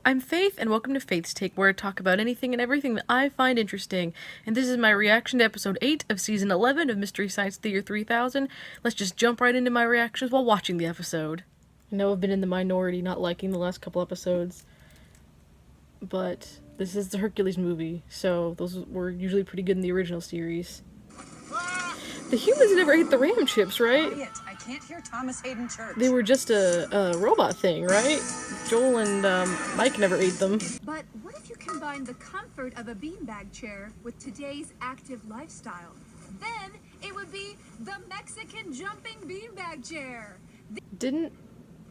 I'm Faith, and welcome to Faith's Take, where I talk about anything and everything that I find interesting. And this is my reaction to episode 8 of season 11 of Mystery Science Theater 3000. Let's just jump right into my reactions while watching the episode. I know I've been in the minority not liking the last couple episodes, but this is the Hercules movie, so those were usually pretty good in the original series. The humans never ate the ram chips, right? I can't hear Thomas Hayden Church. They were just a robot thing, right? Joel and Mike never ate them. But what if you combine the comfort of a beanbag chair with today's active lifestyle? Then it would be the Mexican jumping beanbag chair. Didn't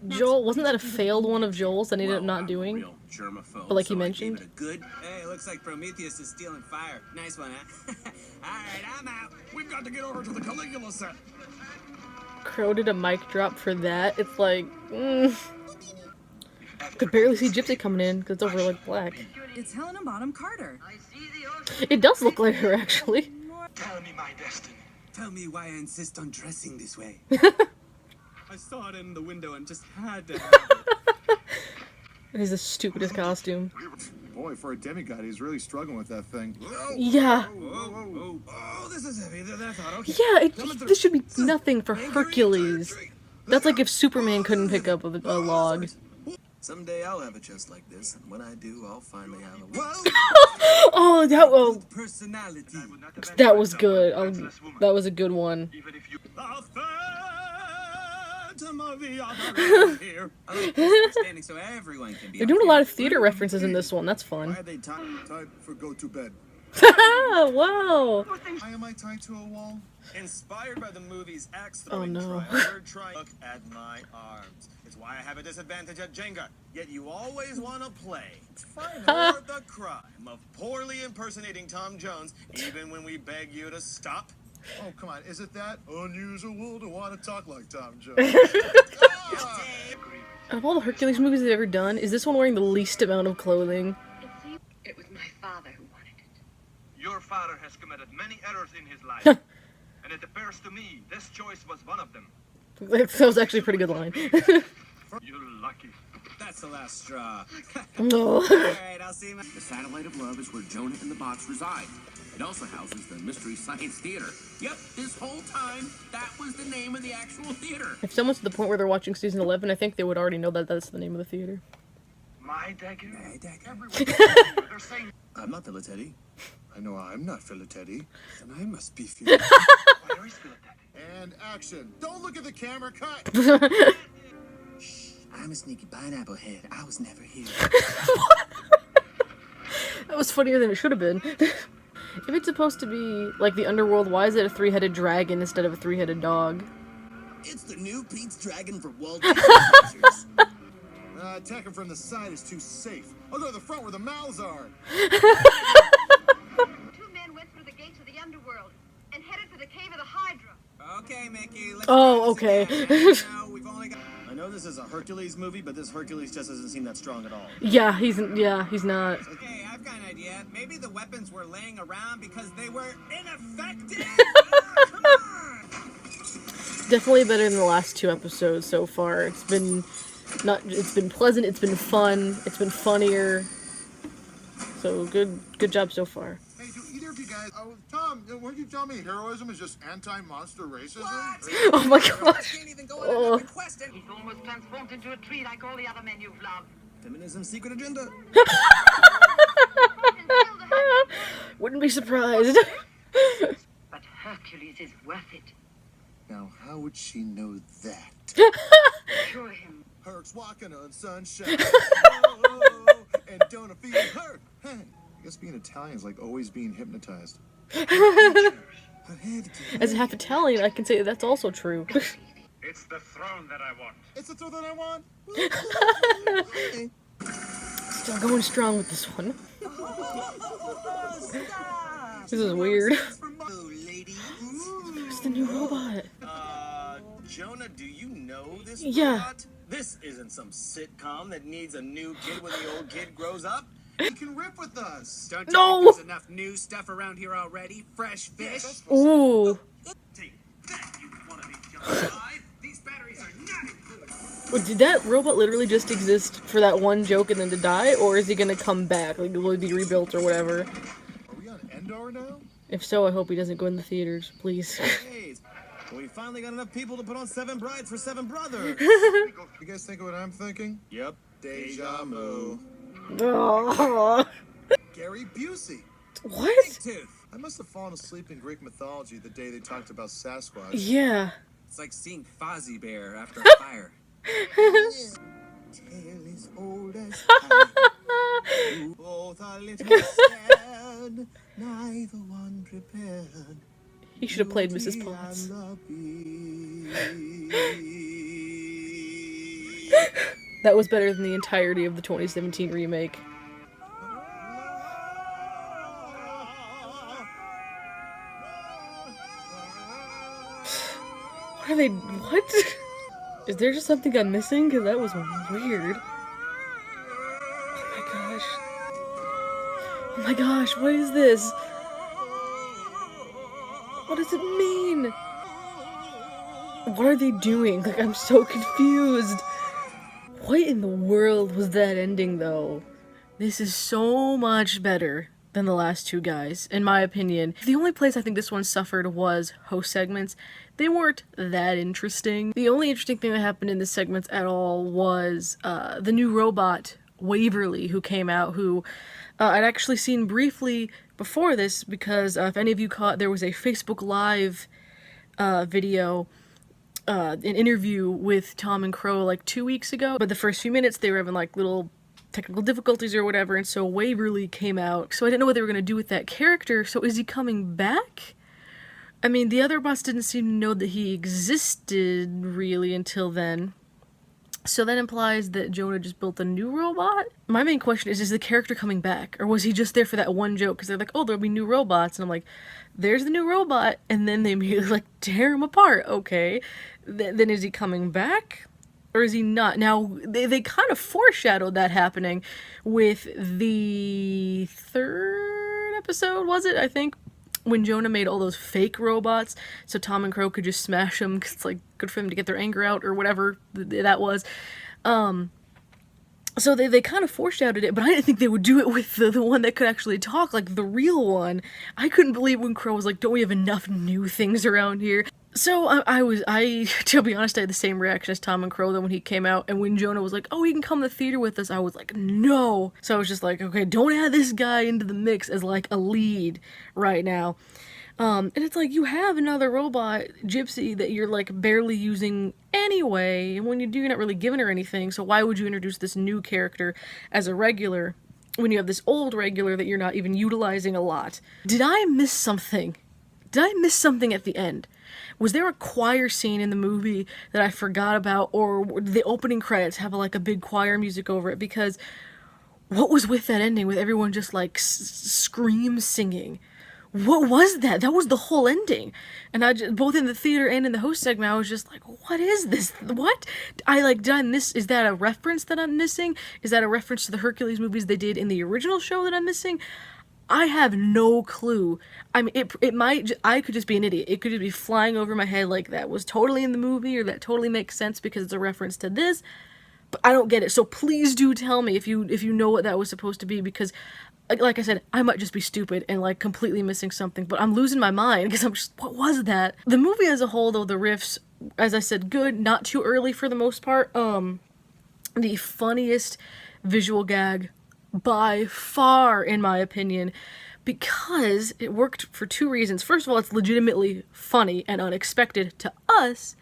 Joel, wasn't that a failed one of Joel's that he ended up not doing? But like he mentioned. Hey, looks like Prometheus is stealing fire. Nice one, huh? Alright, I'm out. We've got to get over to the Caligula set. Crow did a mic drop for that. It's like, could barely see Gypsy coming in because it's over like black. It's Helena Bonham Carter. It does look like her, actually. Tell me my destiny. Tell me why I insist on dressing this way. I saw it in the window and just had to have it. It is the stupidest costume. Boy, for a demigod, he's really struggling with that thing. Yeah. Oh, this is heavier than I thought. Okay. Yeah, this should be nothing for Hercules. That's like if Superman couldn't pick up a log. Someday I'll have a chest like this, and when I do, I'll finally have a Oh, personality. that was good. That was a good one. So everyone can be. They're doing a lot of theater references in this one. That's fun. Why are they time for go to bed? Whoa! Why am I tied to a wall? Inspired by the movie's axe throwing trial, you're trying to look at my arms. It's why I have a disadvantage at Jenga. Yet you always want to play. For the crime of poorly impersonating Tom Jones, even when we beg you to stop. Oh, come on. Is it that unusual to want to talk like Tom Jones? Of all the Hercules movies they've ever done, is this one wearing the least amount of clothing? It was my father who wanted it. Your father has committed many errors in his life, and it appears to me this choice was one of them. That was actually a pretty good line. You're lucky. That's the last straw. No. Alright, I'll see you. The Satellite of Love is where Jonah and the Box reside. It also houses the Mystery Science Theater. Yep, this whole time, that was the name of the actual theater. If someone's to the point where they're watching season 11, I think they would already know that that's the name of the theater. My dagger? My dagger. They're saying I'm not Filatetti. I know I'm not Filatetti. And I must be Filatetti. where is Philadelphia? And action. Don't look at the camera. Cut. I'm a sneaky pineapple head. I was never here. That was funnier than it should have been. If it's supposed to be like the underworld, why is it a three-headed dragon instead of a three-headed dog? It's the new Pete's Dragon for Walt Disney pictures. Attacking from the side is too safe. I'll go to the front where the mouths are. 2 men went through the gates of the underworld and headed for the cave of the Hydra. Okay, Mickey. Let's Oh, try okay. this again. Now, we've only got... I know this is a Hercules movie, but this Hercules just doesn't seem that strong at all. Yeah, he's not. Okay, I've got an idea. Maybe the weapons were laying around because they were ineffective. Come on. Definitely better than the last 2 episodes so far. It's been pleasant, it's been fun, it's been funnier. So good job so far. Hey, do either of you guys... Oh, Tom, weren't you telling me heroism is just anti-monster racism? What? Oh my gosh. Can't even go on another quest. He's almost transformed into a tree like all the other men you've loved. Feminism secret agenda. Wouldn't be surprised. But Hercules is worth it. Now, how would she know that? Cure him. Herc's walking on sunshine. Oh, and don't feel hurt. Hey, I guess being Italian is like always being hypnotized. As a half Italian, I can say that's also true. It's the throne that I want. It's the thrill that I want. Still going strong with this one. This is weird. Who's the new robot? Jonah, do you know this Yeah. robot? This isn't some sitcom that needs a new kid when the old kid grows up. You can rip with us. Don't you No. think there's enough new stuff around here already? Fresh fish? Ooh. Take that, you wannabe John 5. These batteries are not included. Did that robot literally just exist for that one joke and then to die, or is he gonna come back? Like, will he be rebuilt or whatever? Are we on Endor now? If so, I hope he doesn't go in the theaters, please. Hey, we finally got enough people to put on 7 brides for 7 brothers. You guys think of what I'm thinking? Yep. Deja vu. Oh. Gary Busey. What? Tooth. I must have fallen asleep in Greek mythology the day they talked about Sasquatch. Yeah. It's like seeing Fozzie Bear after a fire. Tale is old as time. You both are little sad, neither one prepared. He should have played Mrs. Beauty Potts. and the That was better than the entirety of the 2017 remake. What are they? What? Is there just something I'm missing? Because that was weird. Oh my gosh. Oh my gosh, what is this? What does it mean? What are they doing? Like, I'm so confused. What in the world was that ending, though? This is so much better than the last two guys, in my opinion. The only place I think this one suffered was host segments. They weren't that interesting. The only interesting thing that happened in the segments at all was the new robot, Waverly, who came out, who I'd actually seen briefly before this, because if any of you caught, there was a Facebook Live video, an interview with Tom and Crow like 2 weeks ago, but the first few minutes they were having like little technical difficulties or whatever, and so Waverly came out. So I didn't know what they were going to do with that character. So is he coming back? I mean, the other bots didn't seem to know that he existed really until then. So that implies that Jonah just built a new robot? My main question is the character coming back? Or was he just there for that one joke? Because they're like, oh, there'll be new robots. And I'm like, there's the new robot. And then they immediately like tear him apart. Okay. Then is he coming back? Or is he not? Now, they kind of foreshadowed that happening with the third episode, was it? I think. When Jonah made all those fake robots, so Tom and Crow could just smash them, because it's, like, good for them to get their anger out, or whatever that was. So they kind of foreshadowed it, but I didn't think they would do it with the one that could actually talk, like the real one. I couldn't believe when Crow was like, don't we have enough new things around here? So I to be honest, I had the same reaction as Tom and Crow then when he came out, and when Jonah was like, oh, he can come to the theater with us, I was like, no. So I was just like, okay, don't add this guy into the mix as like a lead right now. And it's like, you have another robot, Gypsy, that you're like barely using anyway, and when you do, you're not really giving her anything, so why would you introduce this new character as a regular when you have this old regular that you're not even utilizing a lot? Did I miss something? Did I miss something at the end? Was there a choir scene in the movie that I forgot about, or did the opening credits have like a big choir music over it? Because what was with that ending with everyone just like scream singing? What was that? That was the whole ending. And I just, both in the theater and in the host segment, I was just like, what is this? What? Did I miss? Is that a reference that I'm missing? Is that a reference to the Hercules movies they did in the original show that I'm missing? I have no clue. I mean, it might, I could just be an idiot. It could just be flying over my head like that was totally in the movie, or that totally makes sense because it's a reference to this, but I don't get it. So please do tell me if you know what that was supposed to be, because like I said, I might just be stupid and like completely missing something, but I'm losing my mind because I'm just, what was that? The movie as a whole, though, the riffs, as I said, good, not too early for the most part. The funniest visual gag by far, in my opinion, because it worked for two reasons. First of all, it's legitimately funny and unexpected to us,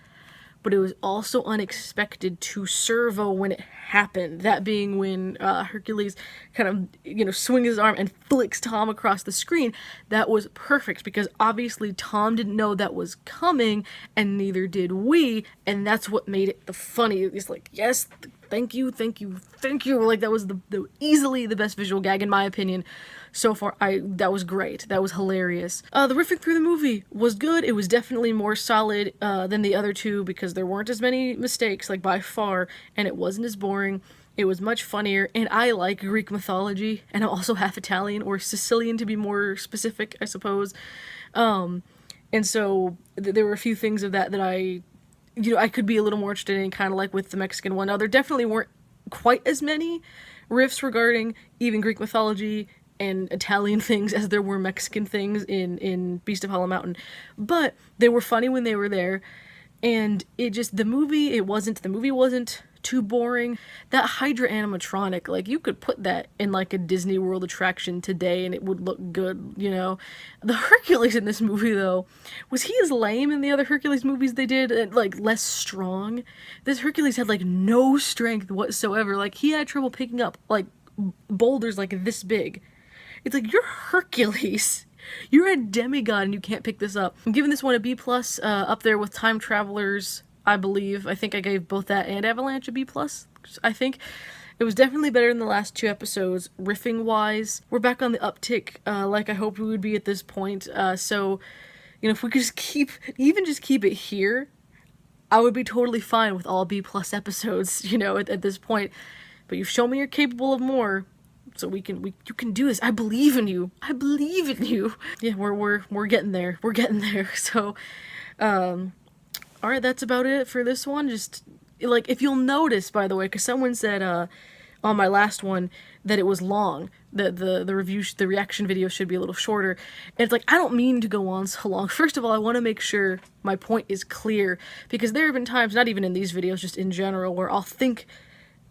but it was also unexpected to Servo when it happened. That being when Hercules kind of, swings his arm and flicks Tom across the screen. That was perfect, because obviously Tom didn't know that was coming, and neither did we, and that's what made it the funny. It's like, yes, thank you. Like, that was the easily the best visual gag, in my opinion. So far, that was great. That was hilarious. The riffing through the movie was good. It was definitely more solid than the other two, because there weren't as many mistakes, like, by far, and it wasn't as boring. It was much funnier, and I like Greek mythology, and I'm also half Italian, or Sicilian to be more specific, I suppose. And so there were a few things of that I I could be a little more interested in, kind of like with the Mexican one. Now, there definitely weren't quite as many riffs regarding even Greek mythology and Italian things as there were Mexican things in Beast of Hollow Mountain, but they were funny when they were there, and the movie wasn't too boring. That Hydra animatronic, like, you could put that in like a Disney World attraction today and it would look good, The Hercules in this movie, though, was he as lame in the other Hercules movies they did, like less strong? This Hercules had like no strength whatsoever. Like, he had trouble picking up like boulders like this big. It's like, you're Hercules. You're a demigod and you can't pick this up. I'm giving this one a B+, up there with Time Travelers, I believe. I think I gave both that and Avalanche a B+. I think it was definitely better than the last 2 episodes, riffing-wise. We're back on the uptick, like I hoped we would be at this point. So, if we could just keep it here, I would be totally fine with all B+ episodes, at this point. But you've shown me you're capable of more. So you can do this. I believe in you. I believe in you. Yeah, we're getting there. We're getting there. So, all right, that's about it for this one. Just, like, if you'll notice, by the way, because someone said on my last one that it was long, that the reaction video should be a little shorter. And it's like, I don't mean to go on so long. First of all, I want to make sure my point is clear, because there have been times, not even in these videos, just in general, where I'll think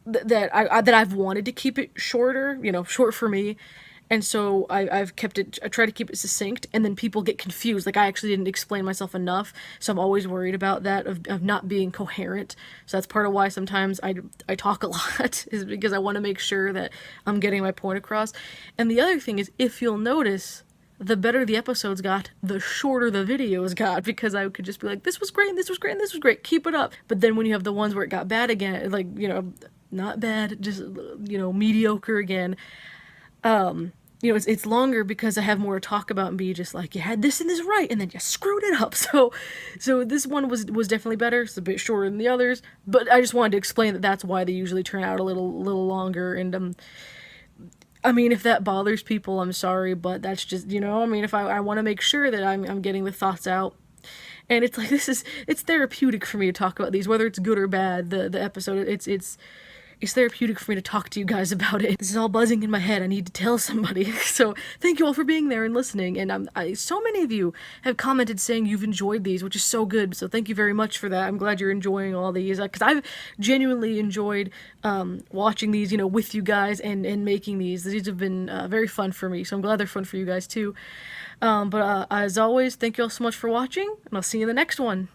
that I've wanted to keep it shorter, short for me, and so I've kept it. I try to keep it succinct, and then people get confused. Like, I actually didn't explain myself enough, so I'm always worried about that of not being coherent. So that's part of why sometimes I talk a lot, is because I want to make sure that I'm getting my point across. And the other thing is, if you'll notice, the better the episodes got, the shorter the videos got, because I could just be like, this was great, and this was great, and this was great, keep it up. But then when you have the ones where it got bad again, like, not bad, just, mediocre again, it's longer because I have more to talk about and be just like, you had this and this right, and then you screwed it up. So this one was definitely better. It's a bit shorter than the others, but I just wanted to explain that that's why they usually turn out a little longer. And I mean, if that bothers people, I'm sorry, but that's just, if I want to make sure that I'm getting the thoughts out. And it's like, it's therapeutic for me to talk about these, whether it's good or bad, the episode, it's therapeutic for me to talk to you guys about it. This is all buzzing in my head. I need to tell somebody. So thank you all for being there and listening. And so many of you have commented saying you've enjoyed these, which is so good. So thank you very much for that. I'm glad you're enjoying all these, because I've genuinely enjoyed watching these, with you guys and making these. These have been very fun for me. So I'm glad they're fun for you guys too. But as always, thank you all so much for watching, and I'll see you in the next one.